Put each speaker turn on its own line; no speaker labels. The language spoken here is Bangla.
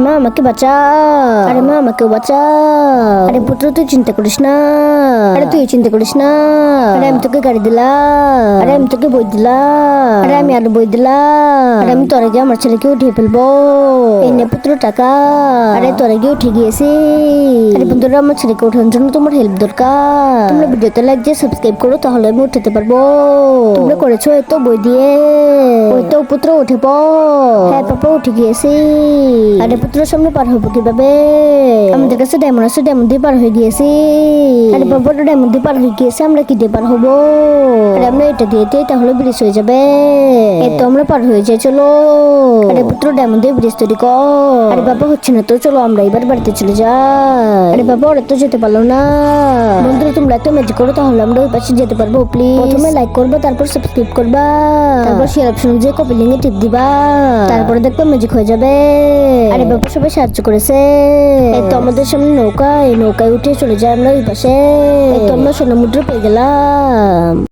মা আমাকে বাঁচা, আরে মা আমাকে বাঁচা। আরে পুত্র তুই চিন্তা করিস না, আরে তুই চিন্তা করিস না, আরে আমি তোকে গাড়ি দিলাম, আরে আমি তোকে বই দিলাম, আরে আমি আরো বই দিলাম, আরে আমি তোর আগে আমার ছেলেকে উঠিয়ে ফেলবো। এই নে পুত্র টাকা, আরে তোর আগে উঠে গিয়েছি। আরে বন্ধুরা আমার ছেলেকে ওঠানোর জন্য তোমার হেল্প দরকার। তোমরা ভিডিওতে লাইক দিয়ে সাবস্ক্রাইব করো, তাহলে আমি উঠাতে পারবো। তোমরা করেছো এত বই দিয়ে, ওই তো পুত্র উঠে পড়। হ্যাঁ পাপা উঠে গিয়েছি। আরে পুত্র সামনে পার হবো কিভাবে? আমাদের কাছে ডায়মন্ড আছে, ডায়মন্ড দিয়ে পার হয়ে গিয়েছি। আরে বাবা ডায়মন্ড দিয়ে পার হয়ে গিয়েছে, আমরা কি দিয়ে পার হবো? আরে আমরা এটা দিয়ে তাহলে ব্রিজ হয়ে যাবে। এই তো আমরা পার হয়ে যাই, চলো। আরে পুত্র ডায়মন্ড দিয়ে ব্রিজ তৈরি কর। আরে বাবা হচ্ছে না তো, চলো আমরা এবার বাড়িতে চলে যাই। আরে বাবা ওরা তো যেতে পারলো না। বন্ধুরা তোমরা একটা ম্যাজিক করো, তাহলে আমরা ওই পাশে যেতে পারবো। প্লিজ প্রথমে লাইক করবা, তারপর সাবস্ক্রাইব করবা, তারপর শেয়ার অপশন যে কপি লিঙ্কে টিপ দিবা, তারপরে দেখবা ম্যাজিক হয়ে যাবে। আরে বাবা সবাই সাহায্য করেছে। এই তো আমাদের সামনে নৌকা, এই নৌকায় উঠে চলে যায় আমরা ওই পাশে। এই তো আমরা সোনা মুদ্রা পেয়ে গেলাম।